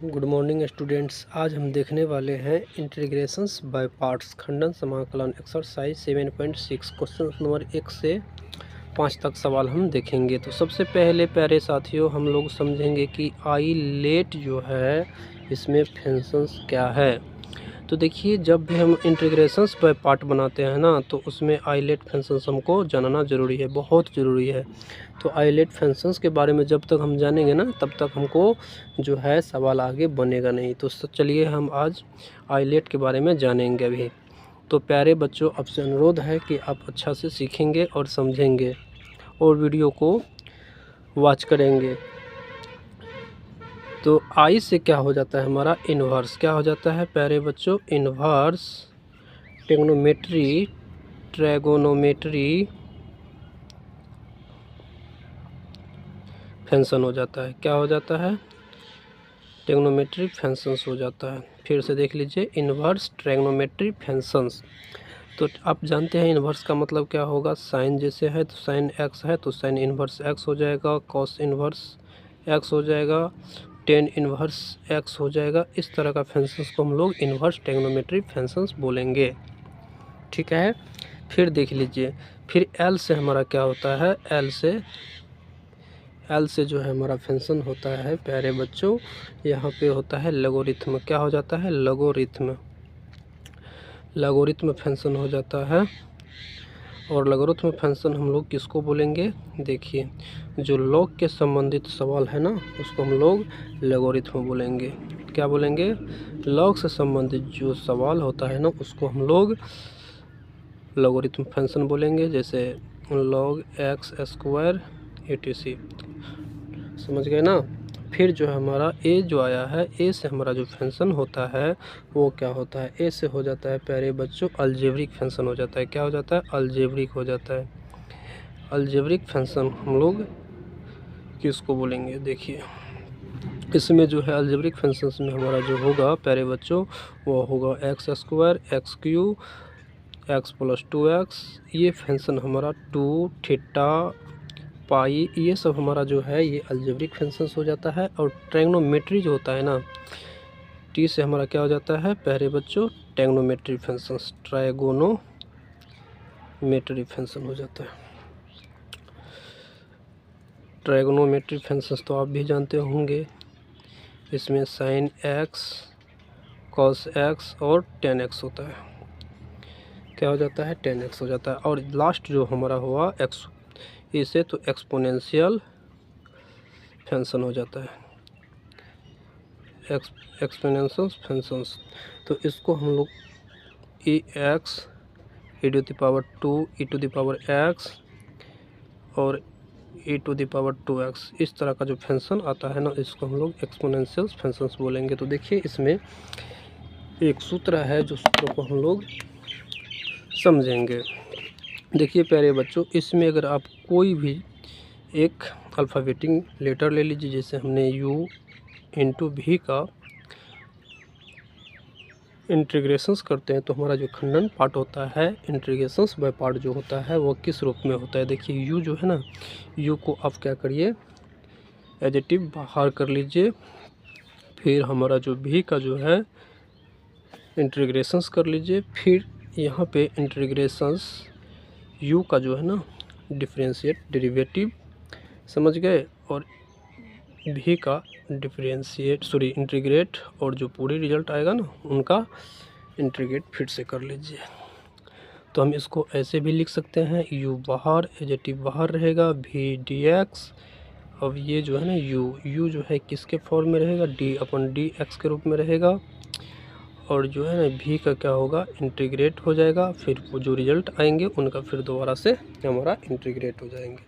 Good morning students. आज हम देखने वाले हैं इंटीग्रेशंस बाय पार्ट्स खंडन समाकलन एक्सरसाइज 7.6 क्वेश्चन नंबर 1 से 5 तक सवाल हम देखेंगे। तो सबसे पहले प्यारे साथियों हम लोग समझेंगे कि आइलेट जो है इसमें फंक्शंस क्या है। तो देखिए, जब भी हम इंटीग्रेशंस बाय पार्ट बनाते हैं ना, तो उसमें आइलेट फंक्शंस हमको जानना ज़रूरी है, बहुत ज़रूरी है। तो आइलेट फंक्शंस के बारे में जब तक हम जानेंगे ना, तब तक हमको जो है सवाल आगे बनेगा नहीं। तो चलिए हम आज आइलेट के बारे में जानेंगे अभी। तो प्यारे बच्चों, आपसे अनुरोध है कि आप अच्छा से सीखेंगे और समझेंगे और वीडियो को वॉच करेंगे। तो आई से क्या हो जाता है हमारा इन्वर्स, क्या हो जाता है प्यारे बच्चों, इन्वर्स ट्रैगोनोमेट्री फंक्शन हो जाता है। क्या हो जाता है? ट्रैगोनोमेट्री फंक्शंस हो जाता है। फिर से देख लीजिए, इन्वर्स ट्रैगोनोमेट्री फंक्शंस। तो आप जानते हैं इन्वर्स का मतलब क्या होगा। साइन जैसे है तो साइन एक्स है तो साइन इन्वर्स एक्स हो जाएगा, कॉस इन्वर्स एक्स हो जाएगा, टेन इन्वर्स एक्स हो जाएगा। इस तरह का फंक्शंस को हम लोग इन्वर्स ट्रैगोनोमेट्री फंक्शंस बोलेंगे, ठीक है। फिर देख लीजिए, फिर एल से हमारा क्या होता है, एल से जो है हमारा फंक्शन होता है प्यारे बच्चों, यहाँ पे होता है लोगरिथम। क्या हो जाता है? लोगरिथम फंक्शन हो जाता है। और लोगरिथम फंक्शन हम लोग किसको बोलेंगे? देखिए, जो लॉग के संबंधित सवाल है ना, उसको हम लोग लोगरिथम बोलेंगे। क्या बोलेंगे? लॉग से संबंधित जो सवाल होता है ना, उसको हम लोग लोगरिथम फंक्शन बोलेंगे। जैसे log x स्क्वायर etc, समझ गए ना। फिर जो है हमारा ए जो आया है, ए से हमारा जो फंक्शन होता है वो क्या होता है? ए से हो जाता है प्यारे बच्चों अलजेब्रिक फंक्शन हो जाता है। क्या हो जाता है? अलजेब्रिक हो जाता है। अलजेब्रिक फंक्शन हम लोग किसको बोलेंगे? देखिए, इसमें जो है अलजेब्रिक फंक्शंस में हमारा जो होगा प्यारे बच्चों, वो होगा x square, x cube, x plus 2x। ये फंक्शन हमारा 2 थीटा पाई, ये सब हमारा जो है ये अलजेब्रिक फंक्शंस हो जाता है। और ट्रैगोनोमेट्री जो होता है ना, टी से हमारा क्या हो जाता है प्यारे बच्चों? ट्रैगोनोमेट्री फंक्शंस, ट्रायगोनोमेट्री फंक्शन हो जाता है। ट्रायगोनोमेट्री फंक्शंस तो आप भी जानते होंगे। इसमें साइन एक्स, कॉस एक्स और टेन एक्स होता है। क्या हो जाता है? टेन एक्स हो जाता है। और लास्ट जो हमारा हुआ एक्स, इसे तो एक्सपोनेंशियल फंक्शन हो जाता है, एक्सपोनेंशियल फंक्शंस। तो इसको हम लोग e x, e to the power 2, e to the power x और e to the power 2x, इस तरह का जो फंक्शन आता है ना, इसको हम लोग एक्सपोनेंशियल फंक्शंस बोलेंगे। तो देखिए, इसमें एक सूत्र है, जो सूत्र को हम लोग समझेंगे। देखिए प्यारे बच्चों, इसमें अगर आप कोई भी एक अल्फ़ाबेटिक लेटर ले लीजिए, जैसे हमने u इंटू भी का इंटीग्रेशंस करते हैं, तो हमारा जो खंडन पार्ट होता है, इंटीग्रेशंस बाय पार्ट जो होता है, वो किस रूप में होता है? देखिए, u जो है ना, u को आप क्या करिए, एडिटिव बाहर कर लीजिए। फिर हमारा जो भी का जो है इंटीग्रेशंस कर लीजिए। फिर यहाँ पे इंटीग्रेशंस u का जो है ना डिफरेंशिएट डेरिवेटिव, समझ गए, और भी का इंटीग्रेट, और जो पूरी रिजल्ट आएगा ना उनका इंटीग्रेट फिर से कर लीजिए। तो हम इसको ऐसे भी लिख सकते हैं, u बाहर, एडिटिव बाहर रहेगा, v dx। अब ये जो है ना u जो है किसके फॉर्म में रहेगा? d/dx के रूप में रहेगा। और जो है ना v का क्या होगा? इंटीग्रेट हो जाएगा। फिर वो जो रिजल्ट आएंगे उनका फिर दोबारा से हमारा इंटीग्रेट हो जाएंगे।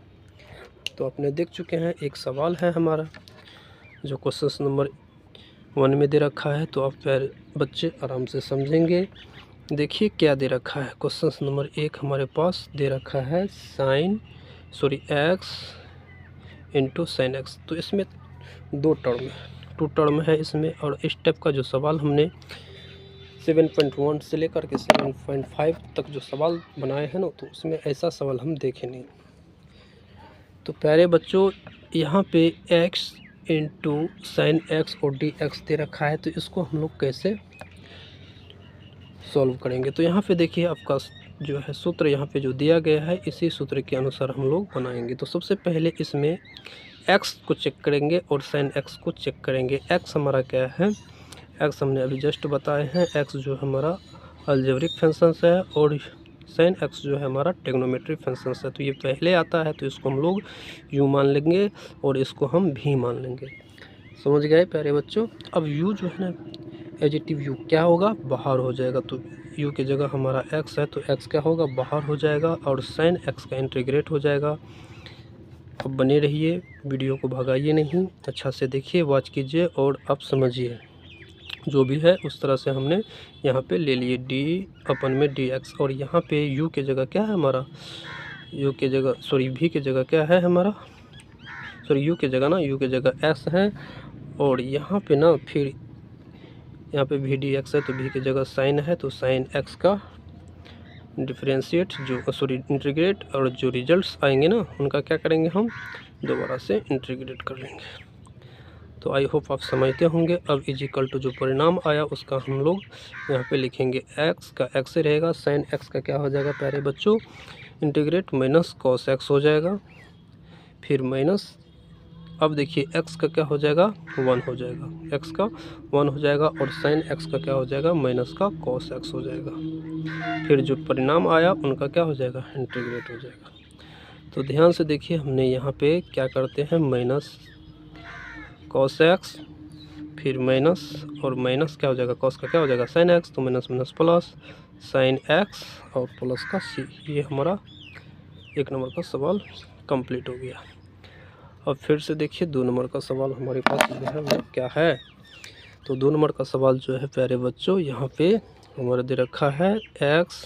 तो आपने देख चुके हैं, एक सवाल है हमारा जो क्वेश्चन नंबर 1 में दे रखा है। तो आप प्यारे बच्चे आराम से समझेंगे। देखिए क्या दे रखा है। क्वेश्चन नंबर 1 हमारे पास दे रखा है एक्स इंटू साइन एक्स। तो इसमें टू टर्म है इसमें। और इस टाइप का जो सवाल हमने 7.1 से लेकर के 7.5 तक जो सवाल बनाए हैं ना, तो उसमें ऐसा सवाल हम देखे नहीं। तो प्यारे बच्चों, यहाँ पे एक्स इंटू साइन एक्स और डी एक्स दे रखा है, तो इसको हम लोग कैसे सॉल्व करेंगे। तो यहाँ पे देखिए आपका जो है सूत्र यहाँ पे जो दिया गया है, इसी सूत्र के अनुसार हम लोग बनाएंगे। तो सबसे पहले इसमें x को चेक करेंगे और साइन x को चेक करेंगे। x हमारा क्या है, x हमने अभी जस्ट बताए हैं, x जो हमारा अलजेब्रिक फंक्शंस है और साइन x जो है हमारा ट्रिग्नोमेट्रिक फंक्शंस है। तो ये पहले आता है तो इसको हम लोग u मान लेंगे और इसको हम v मान लेंगे। समझ गए प्यारे बच्चों। अब u जो है ना, एडिटिव u क्या होगा, बाहर हो जाएगा। तो u की जगह हमारा x है तो x क्या होगा, बाहर हो जाएगा और साइन x का इंटीग्रेट हो जाएगा। अब बने रहिए, वीडियो को भगाइए नहीं, अच्छा से देखिए, वॉच कीजिए और अब समझिए। जो भी है उस तरह से हमने यहाँ पे ले लिए d अपन में dx, और यहाँ पे u की जगह क्या है हमारा, u की जगह सॉरी v की जगह क्या है हमारा, सॉरी u की जगह ना, u की जगह x है और यहाँ पे ना फिर यहाँ पे भी dx है तो v की जगह साइन है, तो साइन x का डिफरेंशिएट जो सॉरी इंटीग्रेट, और जो रिजल्ट्स आएंगे ना उनका क्या करेंगे, हम दोबारा से इंटीग्रेट कर लेंगे। तो आई होप आप समझते होंगे। अब इजिकल टू जो परिणाम आया उसका हम लोग यहाँ पे लिखेंगे, x का x से रहेगा, साइन x का क्या हो जाएगा प्यारे बच्चों, इंटीग्रेट माइनस कॉस x हो जाएगा, फिर माइनस, अब देखिए x का क्या हो जाएगा, 1 हो जाएगा, x का 1 हो जाएगा और साइन x का क्या हो जाएगा, माइनस का कॉस x हो जाएगा। फिर जो परिणाम आया उनका क्या हो जाएगा, इंटीग्रेट हो जाएगा। तो ध्यान से देखिए, हमने यहाँ पे क्या करते हैं, माइनस कॉस x, फिर माइनस और माइनस क्या हो जाएगा, कॉस का क्या हो जाएगा साइन x, तो minus minus plus sign x और प्लस का c। ये हमारा 1 नंबर का सवाल कंप्लीट हो गया। अब फिर से देखिए 2 नंबर का सवाल हमारे पास जो है वो क्या है। तो 2 नंबर का सवाल जो है प्यारे बच्चों, यहाँ पे हमारा दे रखा है x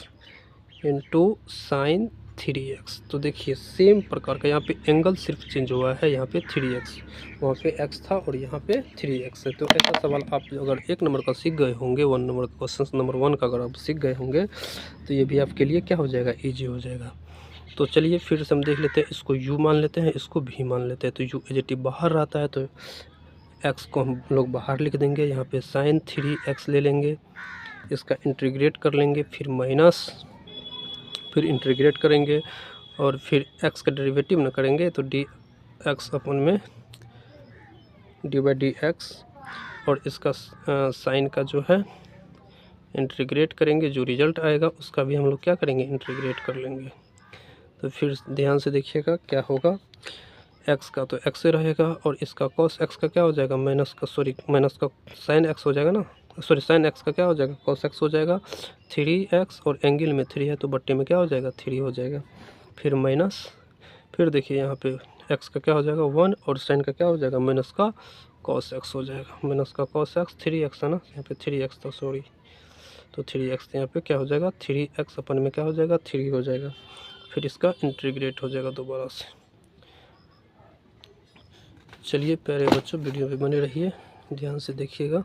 इंटू साइन 3x। तो देखिए सेम प्रकार का यहाँ पे एंगल सिर्फ चेंज हुआ है, यहाँ पे 3x, वहाँ पे x था और यहाँ पे 3x है। तो ऐसा सवाल आप अगर 1 नंबर का सीख गए होंगे, 1 नंबर का क्वेश्चन नंबर 1 का अगर आप सीख गए होंगे तो ये भी आपके लिए क्या हो जाएगा, ईजी हो जाएगा। तो चलिए फिर से हम देख लेते हैं, इसको u मान लेते हैं, इसको v मान लेते हैं। तो u एडिटिव बाहर रहता है तो x को हम लोग बाहर लिख देंगे, यहाँ पे साइन 3x ले लेंगे, इसका इंटीग्रेट कर लेंगे, फिर माइनस, फिर इंटीग्रेट करेंगे और फिर x का डेरिवेटिव ना करेंगे तो dx अपन में d/dx, और इसका साइन का जो है इंटीग्रेट करेंगे, जो रिजल्ट आएगा उसका भी हम लोग क्या करेंगे, इंटीग्रेट कर लेंगे। तो फिर ध्यान से देखिएगा क्या होगा, x का तो x से रहेगा और इसका cos x का क्या हो जाएगा, माइनस का सॉरी माइनस का साइन x हो जाएगा ना, सॉरी साइन x का क्या हो जाएगा, cos x हो जाएगा, 3x और एंगल में 3 है तो बट्टे में क्या हो जाएगा, 3 हो जाएगा, फिर माइनस, फिर देखिए यहाँ पे x का क्या हो जाएगा 1 और साइन का क्या हो जाएगा, माइनस का cos x हो जाएगा, माइनस का cos x, 3x है ना, यहाँ पे 3x था सॉरी, तो 3x यहाँ पे क्या हो जाएगा, 3x अपन में क्या हो जाएगा, 3 हो जाएगा, फिर इसका इंटीग्रेट हो जाएगा दोबारा से। चलिए प्यारे बच्चों वीडियो पे बने रहिए, ध्यान से देखिएगा।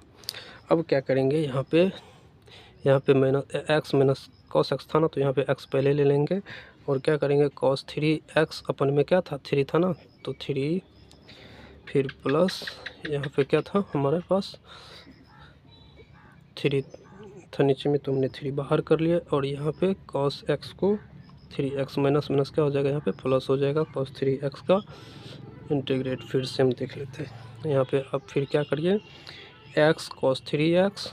अब क्या करेंगे, यहाँ पे minus x minus cos x था ना, तो यहाँ पे x पहले ले लेंगे और क्या करेंगे, cos 3x अपन में क्या था, 3 था ना, तो 3, फिर प्लस यहाँ पे क्या था हमारे पास, 3 था नीचे में, तुमने 3 बाहर कर लिया और यहाँ पे cos x को 3x माइनस माइनस क्या हो जाएगा, यहाँ पे प्लस हो जाएगा, cos 3x का इंटीग्रेट। फिर से हम देख लेते हैं यहाँ पे, अब फिर क्या करिए, x cos 3x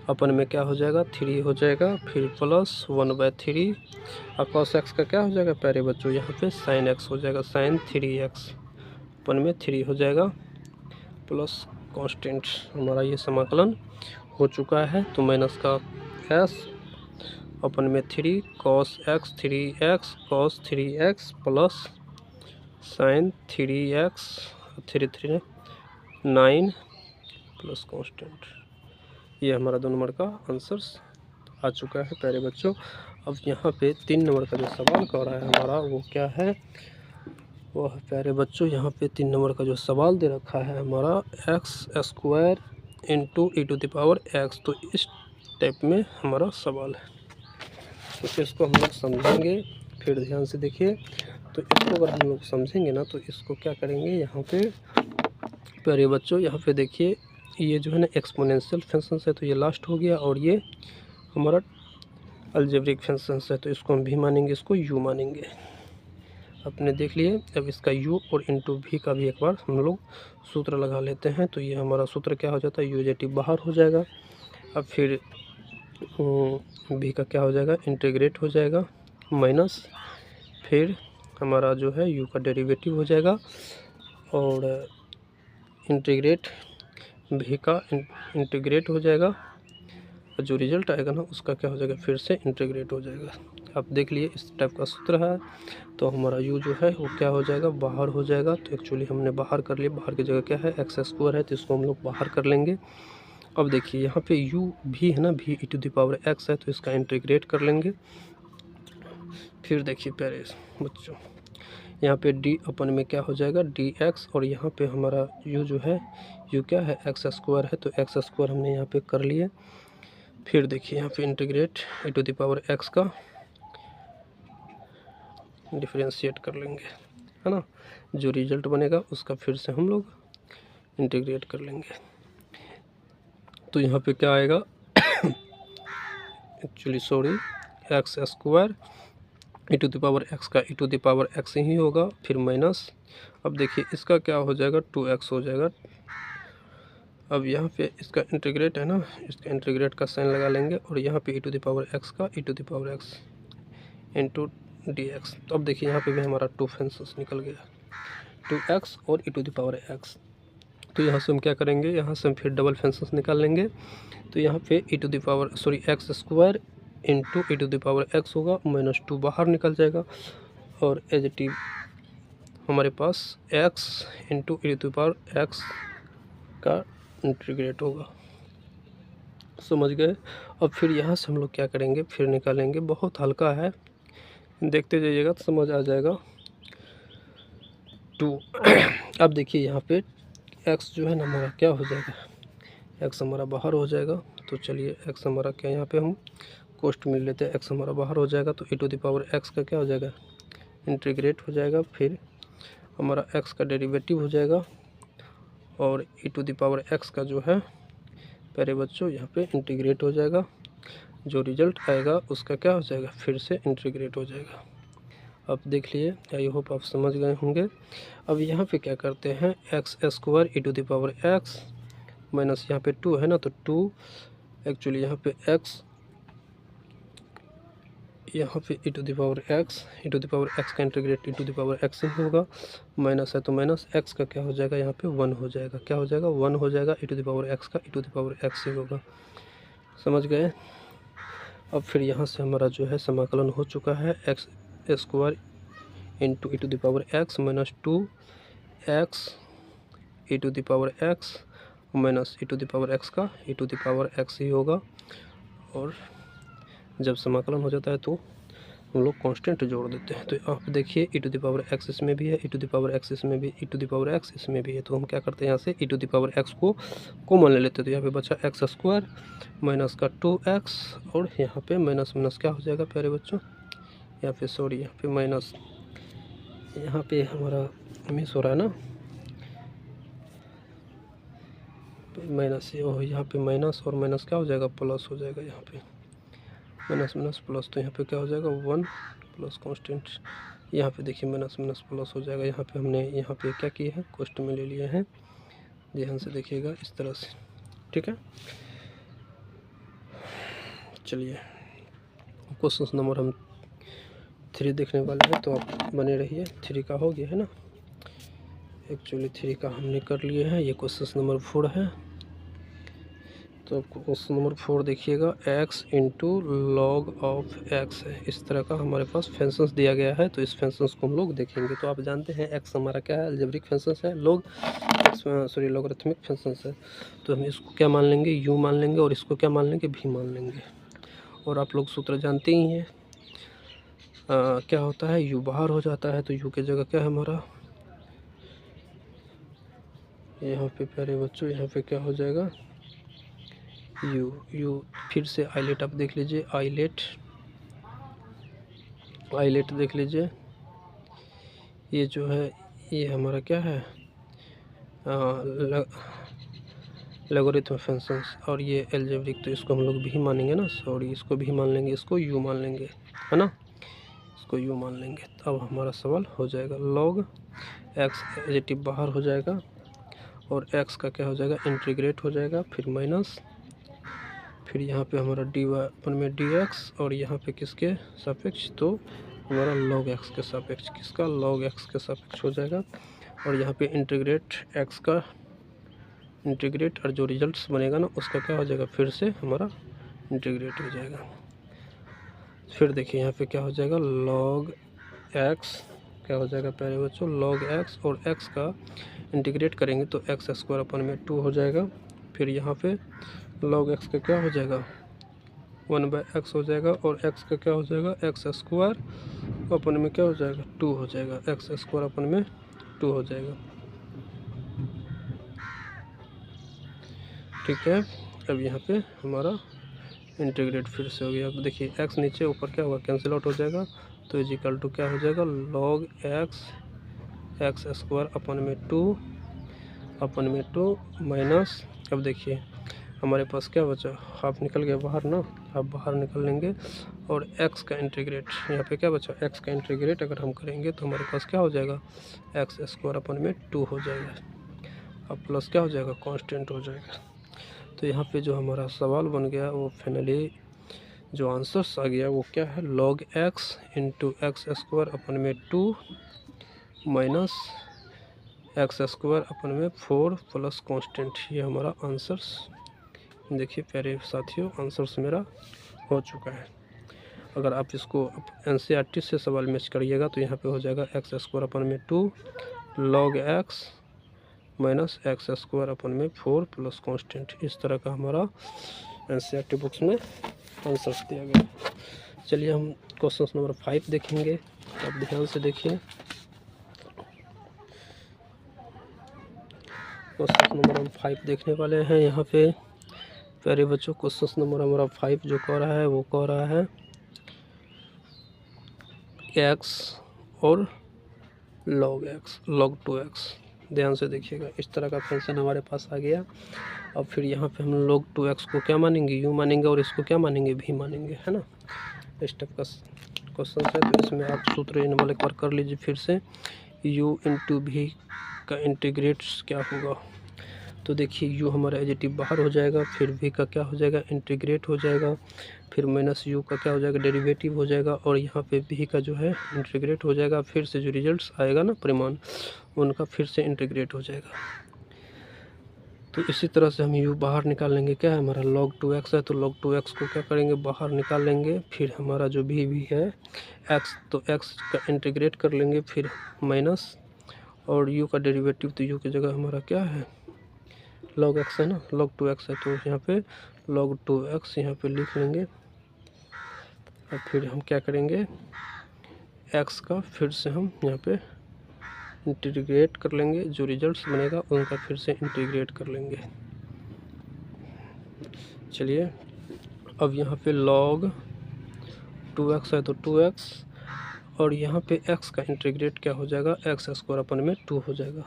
अपन में क्या हो जाएगा, 3 हो जाएगा, फिर प्लस 1/3 और cos x का क्या हो जाएगा प्यारे बच्चों, यहाँ पे sin x हो जाएगा, sin 3x अपन में 3 हो जाएगा, प्लस कांस्टेंट हमारा ये समाकलन हो चुका है। तो माइनस का s अपन में 3 cos x 3x cos 3x plus sin 3x 3 3 9 plus constant. ये हमारा 2 नंबर का आंसर्स आ चुका है प्यारे बच्चों। अब यहाँ पे 3 नंबर का जो सवाल कर रहा है हमारा वो क्या है, वो है प्यारे बच्चों यहाँ पे 3 नंबर का जो सवाल दे रखा है हमारा x² इंटू e⁻x। तो इस टाइप में हमारा सवाल है, तो इसको हम लोग समझेंगे। फिर ध्यान से देखिए, तो इसको अगर हम लोग समझेंगे ना तो इसको क्या करेंगे, यहाँ पे प्यारे बच्चों यहाँ पे देखिए ये जो है ना एक्सपोनेंशियल फंक्शन है, तो ये लास्ट हो गया, और ये हमारा अलजेब्रिक फंक्शन है, तो इसको हम भी मानेंगे, इसको यू मानेंगे। आपने देख लिए। अब इसका u और इंटू भी का भी एक बार हम लोग सूत्र लगा लेते हैं। तो ये हमारा सूत्र क्या हो जाता है, यूजेटिव बाहर हो जाएगा। अब फिर भी का क्या हो जाएगा, इंटीग्रेट हो जाएगा माइनस, फिर हमारा जो है u का डेरिवेटिव हो जाएगा, और इंटीग्रेट भी का इंटीग्रेट हो जाएगा, और जो रिजल्ट आएगा ना उसका क्या हो जाएगा, फिर से इंटीग्रेट हो जाएगा। आप देख लिए इस टाइप का सूत्र है। तो हमारा u जो है वो क्या हो जाएगा, बाहर हो जाएगा। तो एक्चुअली हमने बाहर कर लिया, बाहर की जगह क्या है एक्स स्क्वायर है, तो इसको हम लोग बाहर कर लेंगे। अब देखिए यहाँ पे u भी है ना, भी e to the power x है, तो इसका इंटीग्रेट कर लेंगे। फिर देखिए प्यारे बच्चों यहाँ पे d अपन में क्या हो जाएगा dx, और यहाँ पे हमारा u जो है u क्या है एक्स स्क्वायर है, तो एक्स स्क्वायर हमने यहाँ पे कर लिए। फिर देखिए यहाँ पे integrate e to the power x का डिफरेंशिएट कर लेंगे, है ना। जो रिजल्ट बनेगा उसका फिर से हम लोग इंटीग्रेट कर लेंगे। तो यहाँ पे क्या आएगा actually sorry x square e to the power x का e to the power x ही होगा, फिर माइनस। अब देखिए इसका क्या हो जाएगा 2x हो जाएगा। अब यहाँ पे इसका इंटीग्रेट है ना, इसका इंटीग्रेट का साइन लगा लेंगे, और यहाँ पे e to the power x का e to the power x इंटू dx। तो अब देखिए यहाँ पे भी हमारा 2 फंक्शंस निकल गया, 2x और e to the power x। तो यहाँ से हम क्या करेंगे, यहाँ से हम फिर डबल फंक्शंस निकाल लेंगे। तो यहाँ पे e to the power sorry x square into e to the power x होगा, -2 बाहर निकल जाएगा, और एज इट इज हमारे पास x into e to the power x का इंटीग्रेट होगा। समझ गए। अब फिर यहाँ से हम लोग क्या करेंगे, फिर निकालेंगे, बहुत हल्का है, देखते जाइएगा तो समझ आ जाएगा। 2 अब देखिए यहाँ पे x जो है ना हमारा क्या हो जाएगा, x हमारा बाहर हो जाएगा। तो चलिए x हमारा क्या, यहाँ पे हम कोष्ट मिल लेते हैं, x हमारा बाहर हो जाएगा, तो e to the power x का क्या हो जाएगा, इंटीग्रेट हो जाएगा। फिर हमारा x का डेरिवेटिव हो जाएगा, और e to the power x का जो है प्यारे बच्चों यहाँ पे इंटीग्रेट हो जाएगा। जो रिजल्ट आएगा उसका क्या हो जाएगा, फिर से इंटीग्रेट हो जाएगा। आप देख लिए, आई होप आप समझ गए होंगे। अब यहाँ पे क्या करते हैं, x square e to the power x minus यहाँ पे 2 है ना, तो 2 एक्चुअली यहाँ पे x, यहाँ पे e to the power x का integrate e to the power x ही होगा, माइनस है तो माइनस, x का क्या हो जाएगा यहाँ पे 1 हो जाएगा, क्या हो जाएगा 1 हो जाएगा, e to the power x का e to the power x ही होगा। समझ गए। अब फिर यहाँ से हमारा जो है समाकलन हो चुका है, x square into e to the power x माइनस 2x e to the power x माइनस e to the power x का e to the power x ही होगा। और जब समाकलन हो जाता है तो हम लोग कांस्टेंट जोड़ देते हैं। तो आप देखिए e to the power x इसमें भी है, e to the power x इसमें भी, e to the power x इसमें भी है। तो हम क्या करते हैं, यहाँ से e to the power x को कॉमन ले लेते हैं। तो यहाँ पे बचा एक्स स्क्वायर माइनस का 2x, और यहाँ पे माइनस माइनस क्या हो जाएगा प्यारे बच्चों, यहाँ पे सॉरी यहाँ पे माइनस, यहाँ पे हमारा मिस हो रहा है ना, माइनस ये हो, यहाँ पे माइनस और माइनस क्या हो जाएगा, प्लस हो जाएगा। यहाँ पे माइनस माइनस प्लस, तो यहाँ पे क्या हो जाएगा 1 प्लस कांस्टेंट, यहाँ पे देखिए माइनस माइनस प्लस हो जाएगा। यहाँ पे हमने यहाँ पे क्या किए हैं, कोष्ट में ले लिए हैं, ध्यान से देखिएगा इस तरह से, ठीक है। चलिए क्वेश्चन नंबर हम 3 देखने वाले हैं, तो आप बने रहिए। 3 का हो गया है ना, एक्चुअली 3 का हमने कर लिए हैं। ये क्वेश्चन नंबर 4 है। तो क्वेश्चन नंबर 4 देखिएगा, x into log of x है। इस तरह का हमारे पास फंक्शंस दिया गया है, तो इस फंक्शंस को हम लोग देखेंगे। तो आप जानते हैं x हमारा क्या है, अलजेब्रिक फंक्शंस है, लॉगरिथमिक फंक्शंस है। तो हम इसको क्या मान लेंगे, u मान लेंगे, और इसको क्या मान लेंगे, v मान लेंगे। और आप लोग सूत्र जानते ही हैं, क्या होता है, u बाहर हो जाता है, तो u की जगह क्या है हमारा, यहाँ पे प्यारे बच्चों यहाँ पे क्या हो जाएगा, u फिर से आइलेट आप देख लीजिए, आइलेट देख लीजिए। ये जो है ये हमारा क्या है, लोगरिथम फंक्शंस, और ये एल्जेब्रिक, तो इसको हम लोग भी मानेंगे ना, सॉरी इसको भी मान लेंगे, इसको यू मान लेंगे, है ना, इसको यू मान लेंगे। अब हमारा सवाल हो जाएगा log x एडिटिव बाहर हो जाएगा और x का क्या हो जाएगा, इंटीग्रेट हो जाएगा, फिर माइनस, फिर यहाँ पे हमारा dy अपन में dx, और यहाँ पे किसके सापेक्ष, तो हमारा log x के सापेक्ष, किसका, log x के सापेक्ष हो जाएगा। और यहाँ पे इंटीग्रेट x का इंटीग्रेट, और जो रिजल्ट्स बनेगा ना उसका क्या हो जाएगा, फिर से हमारा इंटीग्रेट हो जाएगा। फिर देखिए यहाँ पे क्या हो जाएगा, log x क्या हो जाएगा प्यारे बच्चों, log x, और x का इंटीग्रेट करेंगे तो एक्स स्क्वायर अपन में 2 हो जाएगा। फिर यहाँ पे log x का क्या हो जाएगा, 1/x हो जाएगा, और x का क्या हो जाएगा, एक्स स्क्वायर अपन में क्या हो जाएगा, 2 हो जाएगा, एक्स स्क्वायर अपन में 2 हो जाएगा। ठीक है, अब यहाँ पे हमारा इंटीग्रेट फिर से हो गया। अब देखिए x नीचे ऊपर क्या होगा, कैंसिल आउट हो जाएगा, तो इज इक्वल टू क्या हो जाएगा, log x स्क्वायर अपन में 2 माइनस, अब देखिए हमारे पास क्या बचा, हाफ निकल गया बाहर ना, हाफ बाहर निकल लेंगे, और x का इंटीग्रेट, यहाँ पे क्या बचा, x का इंटीग्रेट अगर हम करेंगे तो हमारे पास क्या हो जाएगा, एक्स स्क्वायर अपन में 2 हो जाएगा, अब प्लस क्या हो जाएगा, कांस्टेंट हो जाएगा। तो यहाँ पे जो हमारा सवाल बन गया वो फाइनली जो आंसर्स आ गया वो क्या है, log x into x square upon में 2 माइनस एक्स स्क्वायर अपन में 4 प्लस कांस्टेंट, ये हमारा आंसर्स। देखिए प्यारे साथियों, आंसर्स मेरा हो चुका है। अगर आप इसको NCERT से सवाल मैच करिएगा तो यहाँ पे हो जाएगा एक्स स्क्वायर अपन में 2 log x minus x square upon में 4 प्लस कांस्टेंट, इस तरह का हमारा NCERT बुक्स में आंसर्स दिया गया। चलिए हम क्वेश्चन नंबर 5 देखेंगे, आप ध्यान से देखिए। क्वेश्चन नंबर हम 5 देखने वाले हैं यहाँ पे प्यारे बच्चों। क्वेश्चन नंबर हमारा 5 जो कह रहा है वो कह रहा है x और log 2x, ध्यान से देखिएगा, इस तरह का फंक्शन हमारे पास आ गया। अब फिर यहाँ पे हम log 2x को क्या मानेंगे, u मानेंगे, और इसको क्या मानेंगे, v मानेंगे, है ना, इस टाइप का क्वेश्चन है। तो इसमें आप सूत्र इन वाले पर कर लीजिए फिर से, u इंटू v का इंटीग्रेट क्या होगा, तो देखिए u हमारा एडिटिव बाहर हो जाएगा, फिर v का क्या हो जाएगा, इंटीग्रेट हो जाएगा, फिर माइनस u का क्या हो जाएगा, डेरिवेटिव हो जाएगा, और यहाँ पे v का जो है इंटीग्रेट हो जाएगा, फिर से जो रिजल्ट्स आएगा ना परिमाण उनका फिर से इंटीग्रेट हो जाएगा। तो इसी तरह से हम u बाहर निकाल लेंगे, क्या है हमारा log 2x है, तो log 2x को क्या करेंगे, बाहर निकाल लेंगे। फिर हमारा जो v है x, तो x का इंटीग्रेट कर लेंगे, फिर माइनस, और u का डेरिवेटिव, तो u की जगह हमारा क्या है, log x है ना, log 2x है, तो यहाँ पे log 2x यहाँ पे लिख लेंगे। और फिर हम क्या करेंगे, x का फिर से हम यहाँ पे इंटीग्रेट कर लेंगे, जो रिजल्ट्स बनेगा उनका फिर से इंटीग्रेट कर लेंगे। चलिए अब यहाँ पे log 2x है तो 2x, और यहाँ पे x का इंटीग्रेट क्या हो जाएगा, एक्स स्क्वायर अपन में 2 हो जाएगा,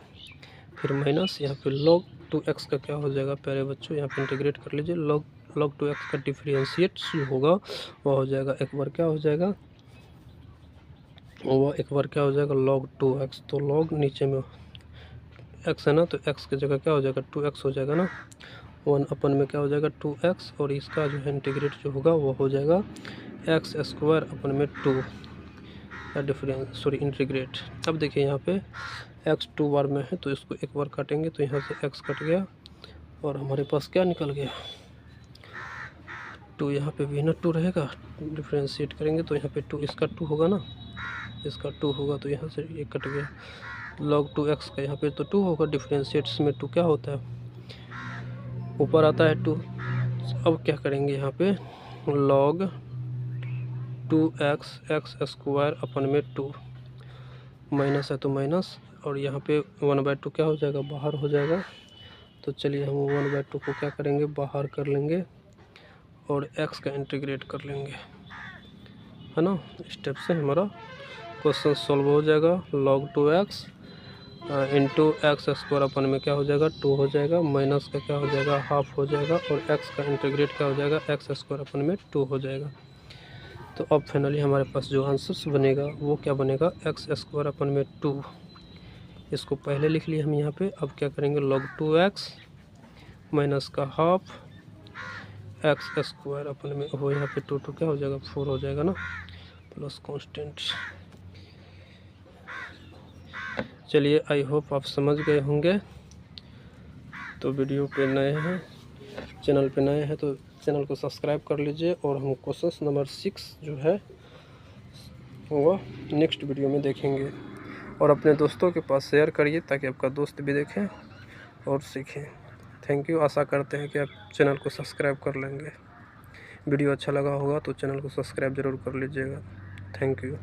फिर माइनस यहाँ पे log 2x का क्या हो जाएगा प्यारे बच्चों, यहाँ पे इंटीग्रेट कर लीजिए, log 2x का डिफरेंशिएट जो होगा वह हो जाएगा, एक बार क्या हो जाएगा, वह एक बार क्या हो जाएगा log 2x, तो log नीचे में x है ना, तो x की जगह क्या हो जाएगा 2x हो जाएगा ना, 1 अपन में क्या हो जाएगा 2x, और इसका जो है इंटीग्रेट जो होगा वो हो जाएगा एक्स स्क्वायर अपन में 2 का डिफरेंस, सॉरी इंटीग्रेट। अब देखिए यहाँ पे x 2 बार में है तो इसको एक बार काटेंगे, तो यहाँ से x कट गया और हमारे पास क्या निकल गया 2, यहाँ पे भी ना 2 रहेगा, डिफरेंशिएट करेंगे तो यहाँ पे 2, इसका 2 होगा ना, इसका 2 होगा, तो यहाँ से ये कट गया, log 2x का यहाँ पे तो 2 होगा, डिफरेंशिएट्स में 2 क्या होता है, ऊपर आता है 2। अब क्या करेंगे यहाँ पे log 2x x square upon में 2, माइनस है तो माइनस, और यहाँ पे 1/2 क्या हो जाएगा, बाहर हो जाएगा। तो चलिए हम 1/2 को क्या करेंगे, बाहर कर लेंगे और x का इंटीग्रेट कर लेंगे, है ना। स्टेप से हमारा क्वेश्चन सॉल्व हो जाएगा। log 2x into x square upon में क्या हो जाएगा 2 हो जाएगा, माइनस का क्या हो जाएगा हाफ हो जाएगा, और एक्स का इंटीग्रेट क्या हो जाएगा एक्स स्क्वायर अपन में 2 हो जाएगा। तो अब फाइनली हमारे पास जो आंसर बनेगा वो क्या बनेगा एक्स स्क्वायर अपन में 2। इसको पहले लिख लिए हम यहाँ पे। अब क्या करेंगे log 2x माइनस का हाफ एक्स स्क्वायर अपन में हो, यहाँ पे 2 क्या हो जाएगा 4 हो जाएगा ना, प्लस कांस्टेंट। चलिए आई होप आप समझ गए होंगे। तो वीडियो पे नए हैं, चैनल पे नए हैं तो चैनल को सब्सक्राइब कर लीजिए, और हम क्वेश्चन नंबर 6 जो है वो नेक्स्ट वीडियो में देखेंगे। और अपने दोस्तों के पास शेयर करिए ताकि आपका दोस्त भी देखें और सीखें। Thank you. आशा करते हैं कि आप चैनल को सब्सक्राइब कर लेंगे। वीडियो अच्छा लगा होगा तो चैनल को सब्सक्राइब ज़रूर कर लीजिएगा। Thank you.